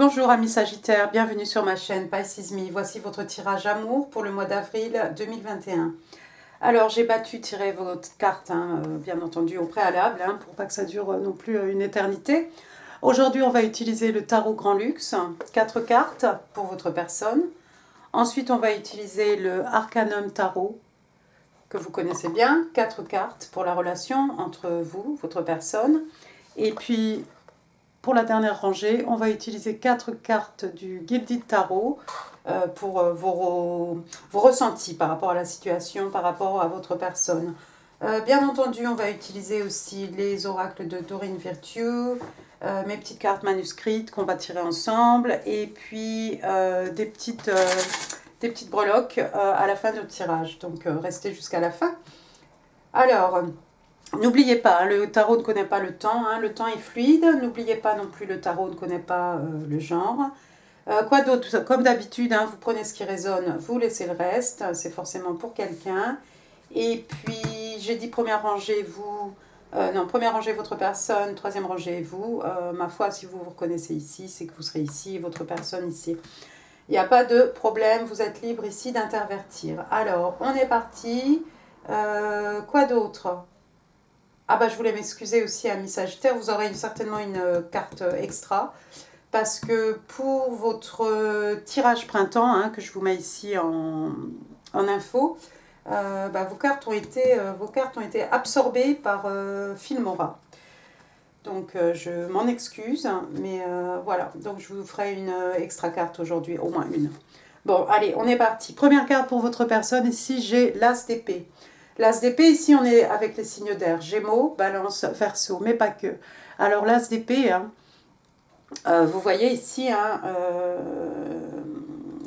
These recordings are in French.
Bonjour amis Sagittaires, bienvenue sur ma chaîne Pisces Me. Voici votre tirage amour pour le mois d'avril 2021. Alors j'ai tiré votre carte, bien entendu au préalable, pour pas que ça dure non plus une éternité. Aujourd'hui on va utiliser le tarot Grand Luxe, 4 cartes pour votre personne. Ensuite on va utiliser le Arcanum Tarot, que vous connaissez bien, 4 cartes pour la relation entre vous, votre personne. Et puis pour la dernière rangée, on va utiliser 4 cartes du Gilded Tarot pour vos ressentis par rapport à la situation, par rapport à votre personne. Bien entendu, on va utiliser aussi les oracles de Doreen Virtue, mes petites cartes manuscrites qu'on va tirer ensemble, et puis des petites breloques à la fin de notre tirage. Donc restez jusqu'à la fin. Alors, n'oubliez pas, le tarot ne connaît pas le temps, le temps est fluide. N'oubliez pas non plus, le tarot ne connaît pas le genre. Quoi d'autre? Comme d'habitude, vous prenez ce qui résonne, vous laissez le reste, c'est forcément pour quelqu'un. Et puis, j'ai dit première rangée, vous... non, première rangée, votre personne, troisième rangée, vous. Ma foi, si vous vous reconnaissez ici, c'est que vous serez ici, votre personne ici. Il n'y a pas de problème, vous êtes libre ici d'intervertir. Alors, on est parti. Quoi d'autre? Ah bah je voulais m'excuser aussi à Miss Sagittaire, vous aurez certainement une carte extra. Parce que pour votre tirage printemps, que je vous mets ici en info, vos cartes ont été absorbées par Filmora. Donc je m'en excuse, mais voilà. Donc je vous ferai une extra carte aujourd'hui, au moins une. Bon, allez, on est parti. Première carte pour votre personne, ici j'ai l'As d'épée. L'As d'épée, ici on est avec les signes d'air, Gémeaux, Balance, Verseau, mais pas que. Alors l'As d'épée, vous voyez ici,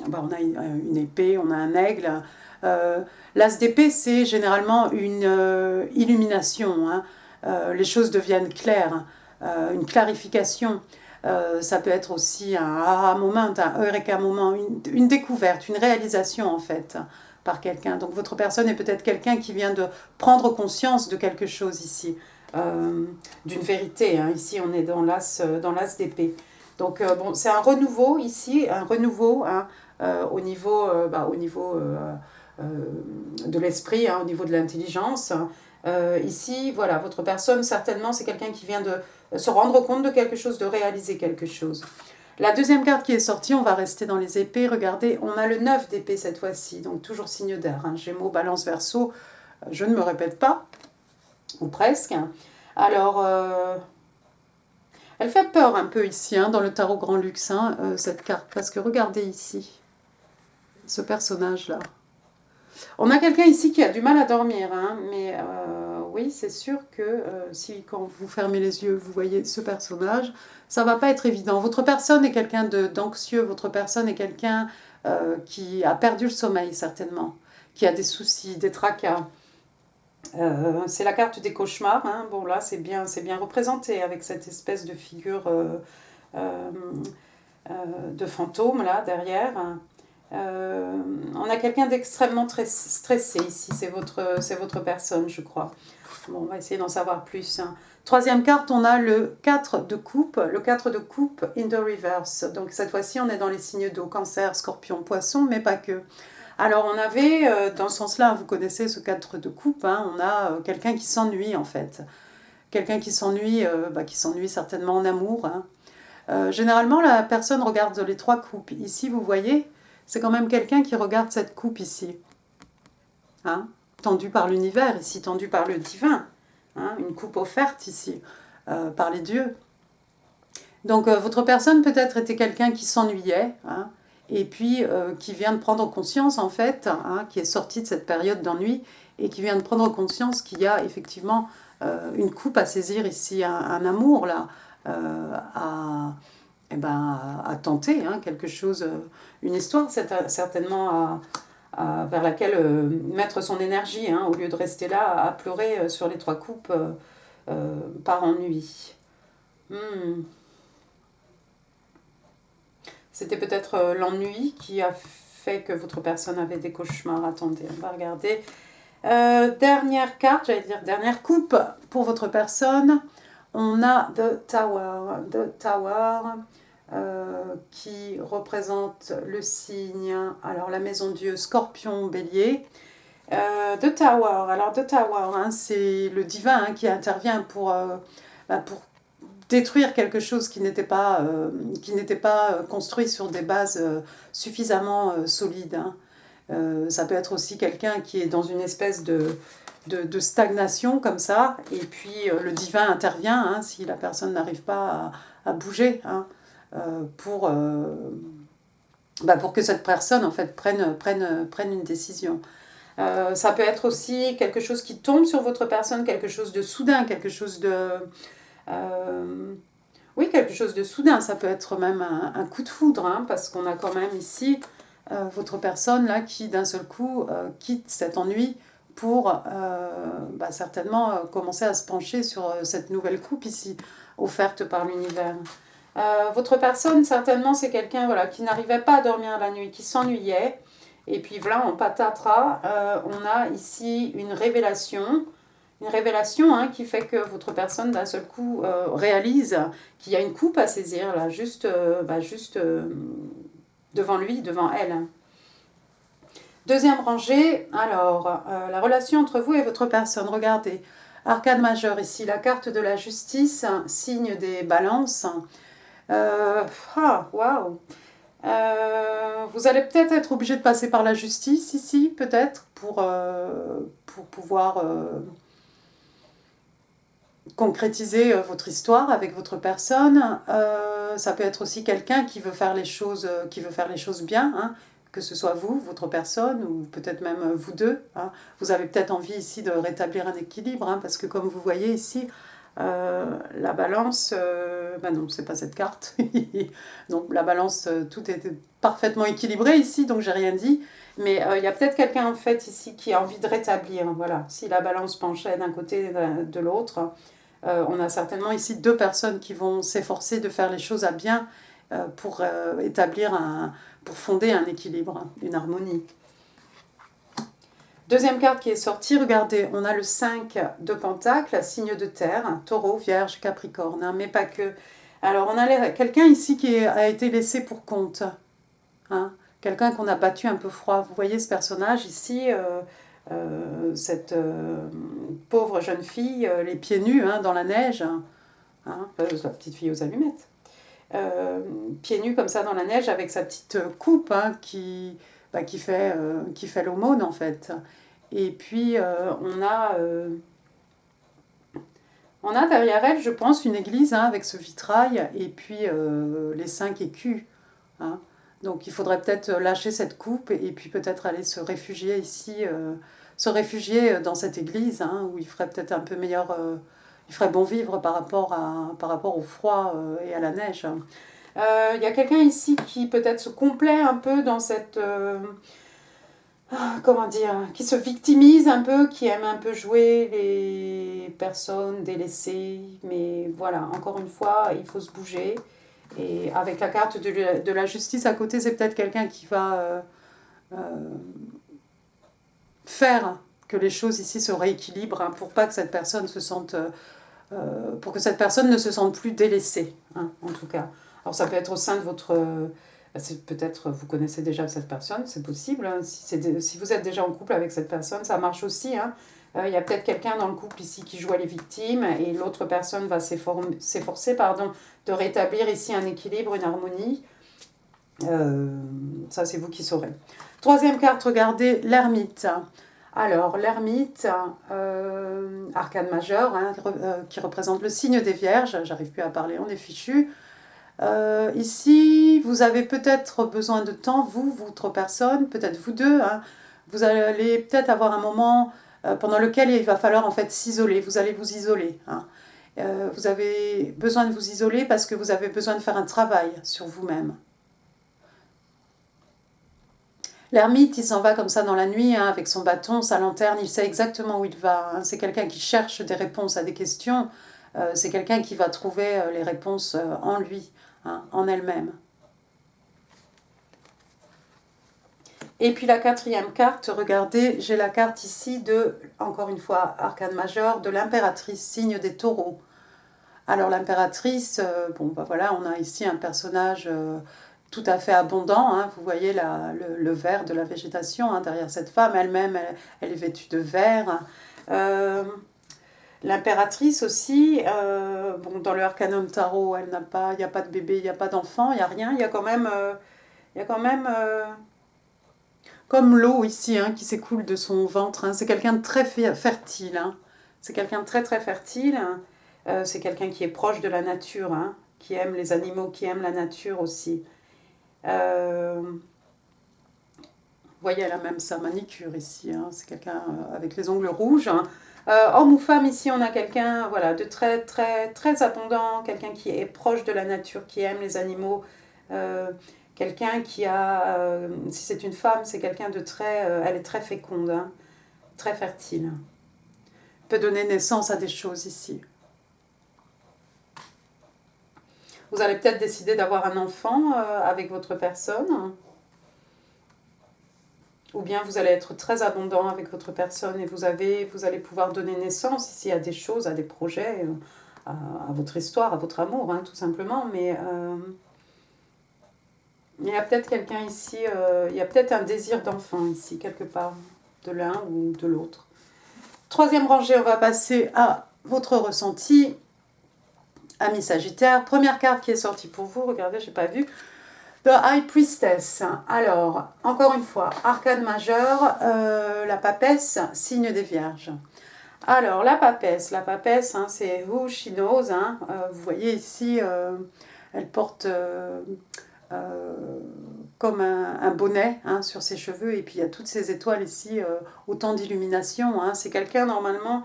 on a une épée, on a un aigle. L'As d'épée, c'est généralement une illumination. Les choses deviennent claires, une clarification. Ça peut être aussi un aha moment, un eureka moment, une découverte, une réalisation en fait par quelqu'un. Donc votre personne est peut-être quelqu'un qui vient de prendre conscience de quelque chose ici, d'une vérité. Ici on est dans l'as d'épée. Donc bon, c'est un renouveau ici, un renouveau au niveau, de l'esprit, au niveau de l'intelligence. Ici, voilà, votre personne, certainement, c'est quelqu'un qui vient de se rendre compte de quelque chose, de réaliser quelque chose. La deuxième carte qui est sortie, on va rester dans les épées. Regardez, on a le 9 d'épée cette fois-ci, donc toujours signe d'air. Gémeaux, Balance, Verseau, je ne me répète pas, ou presque. Alors, elle fait peur un peu ici, dans le tarot Grand Luxe, cette carte, parce que regardez ici, ce personnage-là. On a quelqu'un ici qui a du mal à dormir, mais oui, c'est sûr que si quand vous fermez les yeux, vous voyez ce personnage, ça ne va pas être évident. Votre personne est quelqu'un d'anxieux, votre personne est quelqu'un qui a perdu le sommeil, certainement, qui a des soucis, des tracas. C'est la carte des cauchemars. Bon, là, c'est bien représenté avec cette espèce de figure de fantôme, là, derrière. On a quelqu'un d'extrêmement stressé ici. C'est votre personne, je crois. Bon, on va essayer d'en savoir plus. Troisième carte, on a le 4 de coupe. Le 4 de coupe in the reverse. Donc, cette fois-ci, on est dans les signes d'eau, cancer, scorpion, poisson, mais pas que. Alors, on avait, dans ce sens-là, vous connaissez ce 4 de coupe, on a quelqu'un qui s'ennuie, en fait. Quelqu'un qui s'ennuie certainement en amour. Généralement, la personne regarde les 3 coupes. Ici, vous voyez, c'est quand même quelqu'un qui regarde cette coupe ici. Tendue par l'univers, ici, tendue par le divin. Une coupe offerte ici, par les dieux. Donc, votre personne peut-être était quelqu'un qui s'ennuyait, et puis qui vient de prendre conscience, en fait, qui est sorti de cette période d'ennui, et qui vient de prendre conscience qu'il y a effectivement une coupe à saisir ici, un amour, là, à tenter quelque chose, une histoire certainement vers laquelle mettre son énergie, au lieu de rester là à pleurer sur les 3 coupes par ennui. C'était peut-être l'ennui qui a fait que votre personne avait des cauchemars. Attendez, on va regarder. Dernière carte, j'allais dire dernière coupe pour votre personne. On a The Tower qui représente le signe, alors la maison Dieu, Scorpion, Bélier. The Tower, alors The Tower, hein, c'est le divin hein, qui intervient pour détruire quelque chose qui n'était pas construit sur des bases suffisamment solides. Hein. Ça peut être aussi quelqu'un qui est dans une espèce de stagnation comme ça, et puis le divin intervient hein, si la personne n'arrive pas à bouger hein, pour que cette personne en fait prenne une décision. Ça peut être aussi quelque chose qui tombe sur votre personne, quelque chose de soudain, quelque chose de... oui, quelque chose de soudain. Ça peut être même un coup de foudre, hein, parce qu'on a quand même ici votre personne là qui d'un seul coup quitte cet ennui pour certainement commencer à se pencher sur cette nouvelle coupe ici, offerte par l'univers. Votre personne, certainement, c'est quelqu'un voilà, qui n'arrivait pas à dormir la nuit, qui s'ennuyait. Et puis voilà, en patatras, on a ici une révélation hein, qui fait que votre personne, d'un seul coup, réalise qu'il y a une coupe à saisir, là, juste devant lui, devant elle. Deuxième rangée, alors, la relation entre vous et votre personne. Regardez, arcane majeur ici, la carte de la justice, signe des balances. Waouh! Vous allez peut-être être obligé de passer par la justice ici, peut-être, pour pouvoir concrétiser votre histoire avec votre personne. Ça peut être aussi quelqu'un qui veut faire les choses bien, hein, que ce soit vous, votre personne, ou peut-être même vous deux. Hein. Vous avez peut-être envie ici de rétablir un équilibre, hein, parce que comme vous voyez ici, la balance, non, c'est pas cette carte. Donc la balance, tout est parfaitement équilibré ici, donc j'ai rien dit. Mais il y a peut-être quelqu'un en fait ici qui a envie de rétablir. Voilà, si la balance penchait d'un côté de l'autre, on a certainement ici deux personnes qui vont s'efforcer de faire les choses à bien pour pour fonder un équilibre, une harmonie. Deuxième carte qui est sortie, regardez, on a le 5 de Pentacle, signe de terre, Taureau, Vierge, Capricorne, hein, mais pas que. Alors, on a quelqu'un ici qui a été laissé pour compte. Hein, quelqu'un qu'on a battu un peu froid. Vous voyez ce personnage ici, cette pauvre jeune fille, les pieds nus hein, dans la neige, hein, la petite fille aux allumettes. Pieds nus comme ça dans la neige avec sa petite coupe hein, qui fait l'aumône en fait. Et puis on a derrière elle, je pense, une église hein, avec ce vitrail et puis les 5 écus. Hein. Donc il faudrait peut-être lâcher cette coupe et puis peut-être aller se réfugier ici, se réfugier dans cette église hein, où il ferait peut-être un peu meilleur, il ferait bon vivre par rapport au froid et à la neige. Il y a quelqu'un ici qui peut-être se complaît un peu dans cette... comment dire, qui se victimise un peu, qui aime un peu jouer les personnes délaissées. Mais voilà, encore une fois, il faut se bouger. Et avec la carte de la justice à côté, c'est peut-être quelqu'un qui va faire que les choses ici se rééquilibrent hein, pour pas que cette personne se sente... pour que cette personne ne se sente plus délaissée, hein, en tout cas. Alors ça peut être au sein de votre... peut-être vous connaissez déjà cette personne, c'est possible. Hein, si vous êtes déjà en couple avec cette personne, ça marche aussi. Hein. Il y a peut-être quelqu'un dans le couple ici qui joue à les victimes et l'autre personne va s'efforcer de rétablir ici un équilibre, une harmonie. Ça, c'est vous qui saurez. Troisième carte, regardez, l'ermite. Alors, l'ermite, arcane majeur, hein, qui représente le signe des vierges. J'arrive plus à parler, on est fichu. Ici, vous avez peut-être besoin de temps, vous, votre personne, peut-être vous deux. Hein, vous allez peut-être avoir un moment pendant lequel il va falloir en fait s'isoler. Vous allez vous isoler. Hein. Vous avez besoin de vous isoler parce que vous avez besoin de faire un travail sur vous-même. L'ermite, il s'en va comme ça dans la nuit, hein, avec son bâton, sa lanterne, il sait exactement où il va. Hein. C'est quelqu'un qui cherche des réponses à des questions. C'est quelqu'un qui va trouver les réponses en lui, hein, en elle-même. Et puis la quatrième carte, regardez, j'ai la carte ici de, encore une fois, arcane majeur, de l'impératrice, signe des taureaux. Alors l'impératrice, voilà, on a ici un personnage... tout à fait abondant, hein. Vous voyez le vert de la végétation, hein, derrière cette femme, elle-même, elle est vêtue de vert. L'impératrice aussi, bon, dans le Arcanum Tarot, il n'y a pas de bébé, il n'y a pas d'enfant, il n'y a rien, il y a quand même, comme l'eau ici, hein, qui s'écoule de son ventre, hein. C'est quelqu'un de très fertile, hein. C'est quelqu'un de très très fertile, hein. C'est quelqu'un qui est proche de la nature, hein, qui aime les animaux, qui aime la nature aussi. Vous voyez, elle a même sa manicure ici, hein. C'est quelqu'un avec les ongles rouges, hein. Homme ou femme, ici on a quelqu'un, voilà, de très très très abondant, quelqu'un qui est proche de la nature, qui aime les animaux, quelqu'un qui a, si c'est une femme, c'est quelqu'un de très, elle est très féconde, hein, très fertile. Peut donner naissance à des choses ici. Vous allez peut-être décider d'avoir un enfant avec votre personne. Ou bien vous allez être très abondant avec votre personne et vous allez pouvoir donner naissance ici à des choses, à des projets, à votre histoire, à votre amour, hein, tout simplement. Mais il y a peut-être quelqu'un ici, il y a peut-être un désir d'enfant ici, quelque part, de l'un ou de l'autre. Troisième rangée, on va passer à votre ressenti, ami Sagittaire. Première carte qui est sortie pour vous, regardez, je n'ai pas vu. The High Priestess. Alors, encore une fois, arcane majeur, la papesse, signe des vierges. Alors, la papesse, hein, c'est who she knows. Hein. Vous voyez ici, elle porte comme un bonnet, hein, sur ses cheveux. Et puis, il y a toutes ces étoiles ici, autant d'illumination. Hein. C'est quelqu'un, normalement,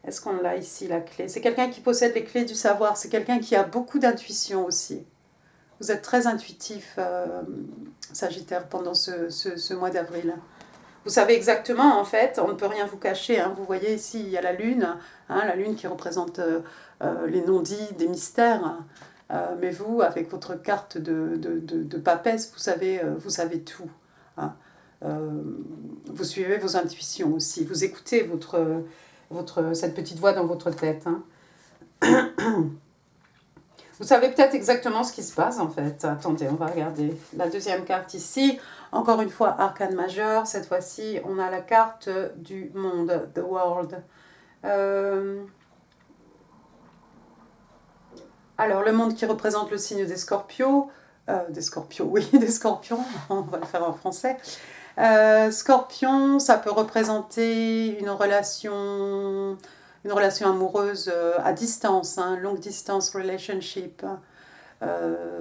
est-ce qu'on l'a ici, la clé? C'est quelqu'un qui possède les clés du savoir. C'est quelqu'un qui a beaucoup d'intuition aussi. Vous êtes très intuitif, Sagittaire, pendant ce mois d'avril. Vous savez exactement, en fait, on ne peut rien vous cacher. Hein. Vous voyez ici, il y a la lune, hein, la lune qui représente les non-dits, des mystères. Mais vous, avec votre carte de papesse, vous savez tout. Hein. Vous suivez vos intuitions aussi. Vous écoutez cette petite voix dans votre tête. Hein. Vous savez peut-être exactement ce qui se passe en fait. Attendez, on va regarder la deuxième carte ici. Encore une fois, arcane majeur. Cette fois-ci, on a la carte du monde, the world. Alors, le monde qui représente le signe des Scorpions. Des Scorpions, oui, des Scorpions. On va le faire en français. Scorpion, ça peut représenter une relation amoureuse à distance, hein, longue distance relationship.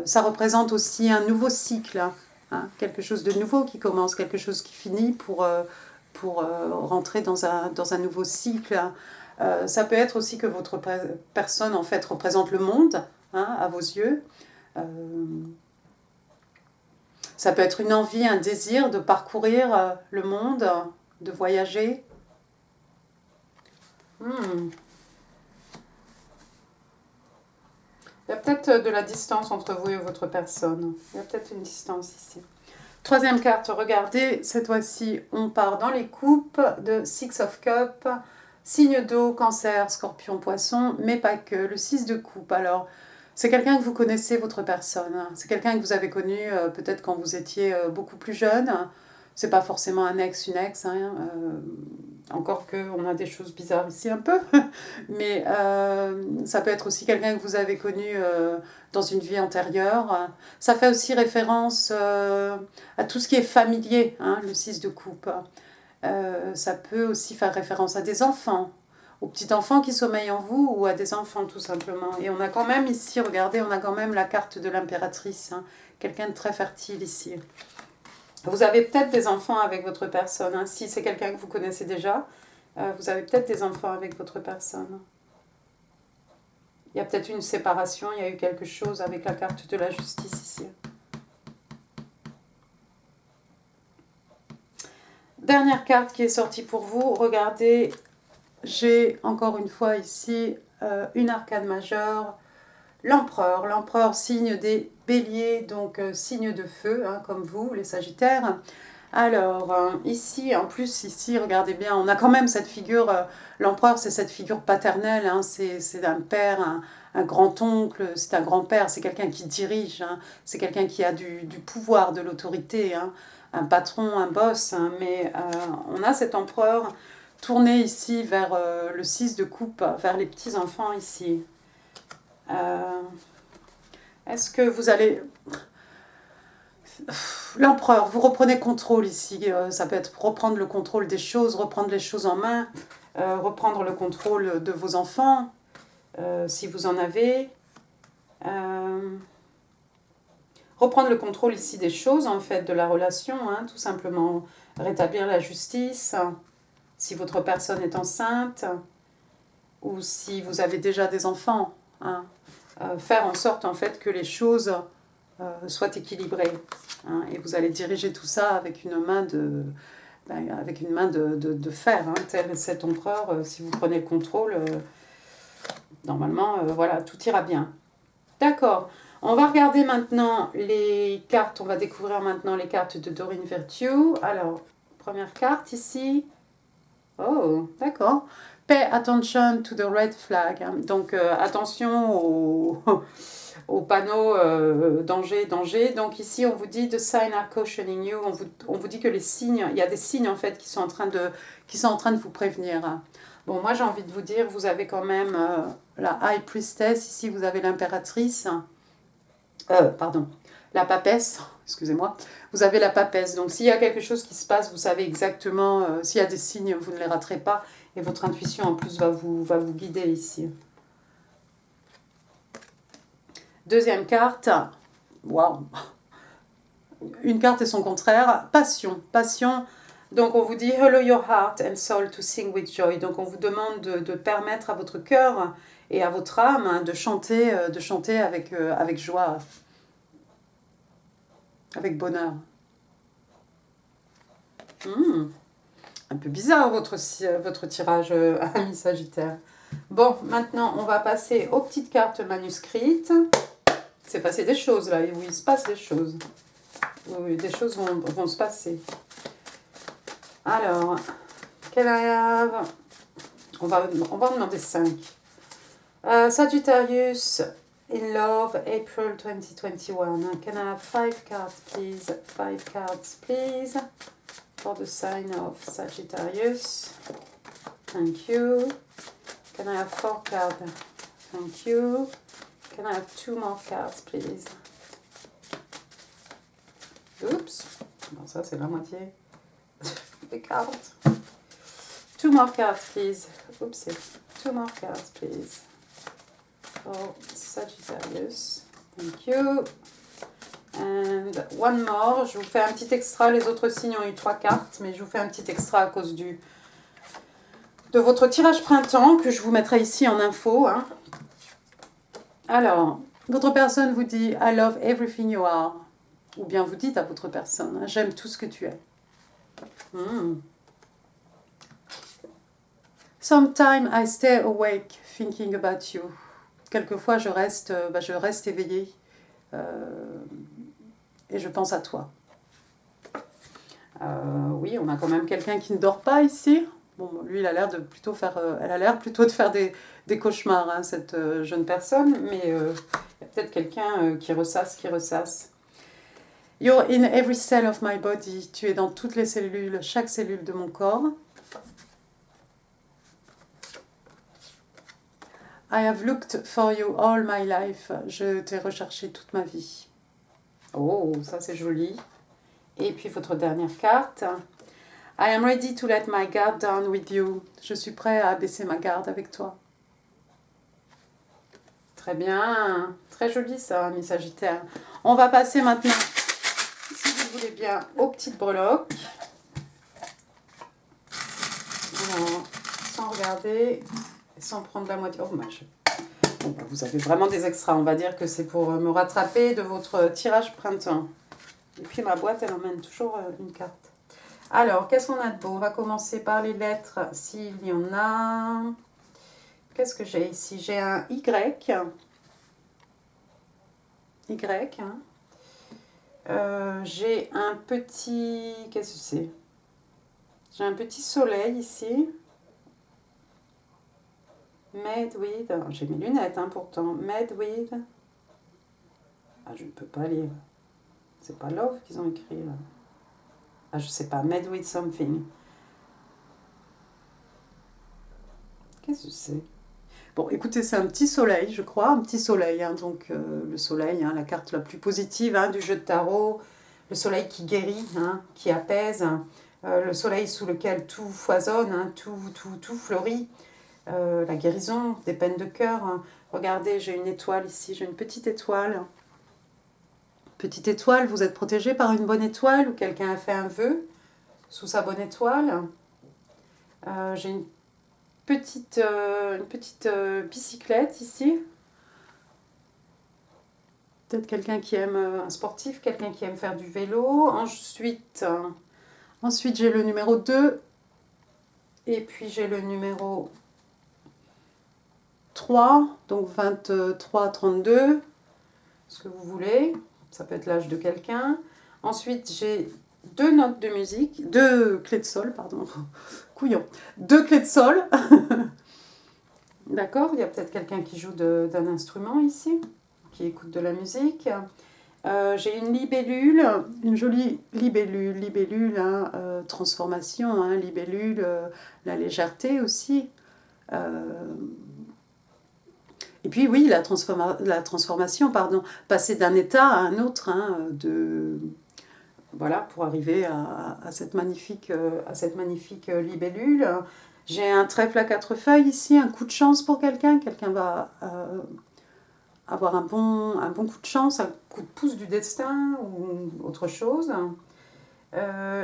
Ça représente aussi un nouveau cycle, hein, quelque chose de nouveau qui commence, quelque chose qui finit pour rentrer dans un nouveau cycle. Ça peut être aussi que votre personne en fait représente le monde, hein, à vos yeux. Ça peut être une envie, un désir de parcourir le monde, de voyager. Il y a peut-être de la distance entre vous et votre personne. Il y a peut-être une distance ici. Troisième carte, regardez, cette fois-ci, on part dans les coupes de Six of Cups, signe d'eau, cancer, scorpion, poisson, mais pas que, le 6 de coupe. Alors, c'est quelqu'un que vous connaissez, votre personne. C'est quelqu'un que vous avez connu peut-être quand vous étiez beaucoup plus jeune. C'est pas forcément un ex, une ex, hein, encore qu'on a des choses bizarres ici un peu, mais ça peut être aussi quelqu'un que vous avez connu dans une vie antérieure. Ça fait aussi référence à tout ce qui est familier, hein, le 6 de coupe. Ça peut aussi faire référence à des enfants, aux petits-enfants qui sommeillent en vous ou à des enfants tout simplement. Et on a quand même ici, regardez, on a quand même la carte de l'impératrice, hein, quelqu'un de très fertile ici. Vous avez peut-être des enfants avec votre personne. Hein. Si c'est quelqu'un que vous connaissez déjà, vous avez peut-être des enfants avec votre personne. Il y a peut-être une séparation, il y a eu quelque chose avec la carte de la justice ici. Dernière carte qui est sortie pour vous. Regardez, j'ai encore une fois ici une arcane majeure. L'empereur, signe des béliers, donc signe de feu, hein, comme vous, les sagittaires. Alors, ici, en plus, ici, regardez bien, on a quand même cette figure, l'empereur, c'est cette figure paternelle, hein, c'est un père, un grand-oncle, c'est un grand-père, c'est quelqu'un qui dirige, hein, c'est quelqu'un qui a du pouvoir, de l'autorité, hein, un patron, un boss, hein, mais on a cet empereur tourné ici vers le 6 de coupe, vers les petits-enfants ici. Est-ce que vous allez... L'empereur, vous reprenez contrôle ici. Ça peut être reprendre le contrôle des choses, reprendre les choses en main, reprendre le contrôle de vos enfants, si vous en avez. Reprendre le contrôle ici des choses, en fait, de la relation, hein, tout simplement. Rétablir la justice, si votre personne est enceinte, ou si vous avez déjà des enfants. Hein. Faire en sorte, en fait, que les choses soient équilibrées. Hein, et vous allez diriger tout ça avec une main de fer, hein, tel cet empereur. Si vous prenez le contrôle, normalement, voilà, tout ira bien. D'accord. On va regarder maintenant les cartes. On va découvrir maintenant les cartes de Doreen Virtue. Alors, première carte ici. Oh, d'accord. Pay attention to the red flag. Donc, attention au panneau danger, danger. Donc ici, on vous dit the sign are cautioning you. On vous dit que les signes, il y a des signes en fait qui sont en train de vous prévenir. Bon, moi j'ai envie de vous dire, vous avez quand même la High Priestess. Ici, vous avez l'impératrice. Pardon, la papesse. Excusez-moi. Vous avez la papesse. Donc s'il y a quelque chose qui se passe, vous savez exactement. S'il y a des signes, vous ne les raterez pas. Et votre intuition en plus va vous guider ici. Deuxième carte, waouh, une carte et son contraire, passion, passion. Donc on vous dit hello your heart and soul to sing with joy. Donc on vous demande de permettre à votre cœur et à votre âme hein, de chanter avec joie, avec bonheur. Un peu bizarre votre tirage, ami Sagittaire. Bon, maintenant on va passer aux petites cartes manuscrites. C'est passé des choses là, oui, il se passe des choses. Oui, des choses vont se passer. Alors, can I have... on va en demander 5. Sagittarius, in love, April 2021. Can I have 5 cards, please? 5 cards, please. For the sign of Sagittarius. Thank you. Can I have 4 cards? Thank you. Can I have 2 more cards, please? Oups. Bon, ça, c'est la moitié des cartes. 2 more cards, please. Oups. 2 more cards, please. For Sagittarius. Thank you. And one more. Je vous fais un petit extra. Les autres signes ont eu 3 cartes, mais je vous fais un petit extra à cause de votre tirage printemps que je vous mettrai ici en info. Hein. Alors, votre personne vous dit « I love everything you are ». Ou bien vous dites à votre personne « J'aime tout ce que tu es ». Sometimes I stay awake thinking about you. Quelquefois, je reste éveillée et je pense à toi. Oui, on a quand même quelqu'un qui ne dort pas ici. Bon, lui, il a l'air de plutôt faire, elle a l'air plutôt de faire des cauchemars, hein, cette jeune personne, mais il y a peut-être quelqu'un qui ressasse. You're in every cell of my body. Tu es dans toutes les cellules, chaque cellule de mon corps. I have looked for you all my life. Je t'ai recherché toute ma vie. Oh, ça c'est joli. Et puis votre dernière carte. I am ready to let my guard down with you. Je suis prêt à baisser ma garde avec toi. Très bien. Très joli ça, mes Sagittaires. On va passer maintenant, si vous voulez bien, aux petites breloques. Alors, sans regarder, sans prendre la moitié. Oh, match. Bon, bah, vous avez vraiment des extras. On va dire que c'est pour me rattraper de votre tirage printemps. Et puis ma boîte, elle emmène toujours une carte. Alors, qu'est-ce qu'on a de beau? On va commencer par les lettres, s'il y en a. Qu'est-ce que j'ai ici? J'ai un Y. Y, hein. J'ai un petit... Qu'est-ce que c'est? J'ai un petit soleil ici. Made with... J'ai mes lunettes hein, pourtant. Made with... Ah, je ne peux pas lire. C'est pas love qu'ils ont écrit là. Ah, je sais pas. Made with something. Qu'est-ce que c'est? Bon, écoutez, c'est un petit soleil, je crois. Un petit soleil. Hein, donc, le soleil, hein, la carte la plus positive hein, du jeu de tarot. Le soleil qui guérit, hein, qui apaise. Le soleil sous lequel tout foisonne, hein, tout fleurit. La guérison des peines de cœur. Hein. Regardez, j'ai une étoile ici. J'ai une petite étoile. Petite étoile, vous êtes protégé par une bonne étoile ou quelqu'un a fait un vœu sous sa bonne étoile. J'ai une petite bicyclette ici. Peut-être quelqu'un qui aime, un sportif, quelqu'un qui aime faire du vélo. Ensuite j'ai le numéro 2. Et puis j'ai le numéro 3. Donc 23, 32. Ce que vous voulez. Ça peut être l'âge de quelqu'un. Ensuite, j'ai 2 notes de musique. 2 clés de sol, pardon. Couillon. 2 clés de sol. D'accord, il y a peut-être quelqu'un qui joue d'un instrument ici, qui écoute de la musique. J'ai une libellule, une jolie libellule, hein, transformation, hein, libellule, la légèreté aussi. Et puis oui, la transformation, pardon, passer d'un état à un autre, hein, voilà, pour arriver à cette magnifique libellule. J'ai un trèfle à 4 feuilles ici, un coup de chance pour quelqu'un. Quelqu'un va avoir un bon coup de chance, un coup de pouce du destin ou autre chose.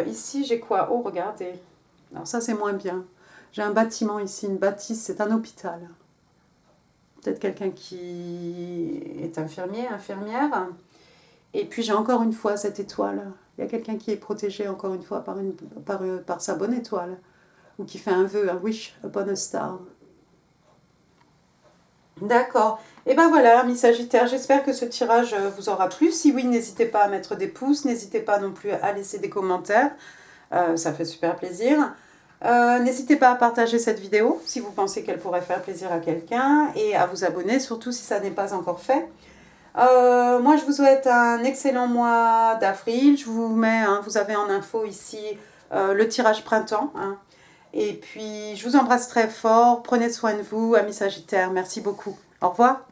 Ici, j'ai quoi? Oh, regardez. Alors ça, c'est moins bien. J'ai un bâtiment ici, une bâtisse, c'est un hôpital. Peut-être quelqu'un qui est infirmier, infirmière. Et puis j'ai encore une fois cette étoile. Il y a quelqu'un qui est protégé encore une fois par sa bonne étoile. Ou qui fait un vœu, un wish upon a star. D'accord. Et ben voilà, amis Sagittaires, j'espère que ce tirage vous aura plu. Si oui, n'hésitez pas à mettre des pouces, n'hésitez pas non plus à laisser des commentaires. Ça fait super plaisir. N'hésitez pas à partager cette vidéo si vous pensez qu'elle pourrait faire plaisir à quelqu'un et à vous abonner, surtout si ça n'est pas encore fait. Moi, je vous souhaite un excellent mois d'avril. Je vous mets, hein, vous avez en info ici le tirage printemps. Hein. Et puis, je vous embrasse très fort. Prenez soin de vous, amis Sagittaires. Merci beaucoup. Au revoir.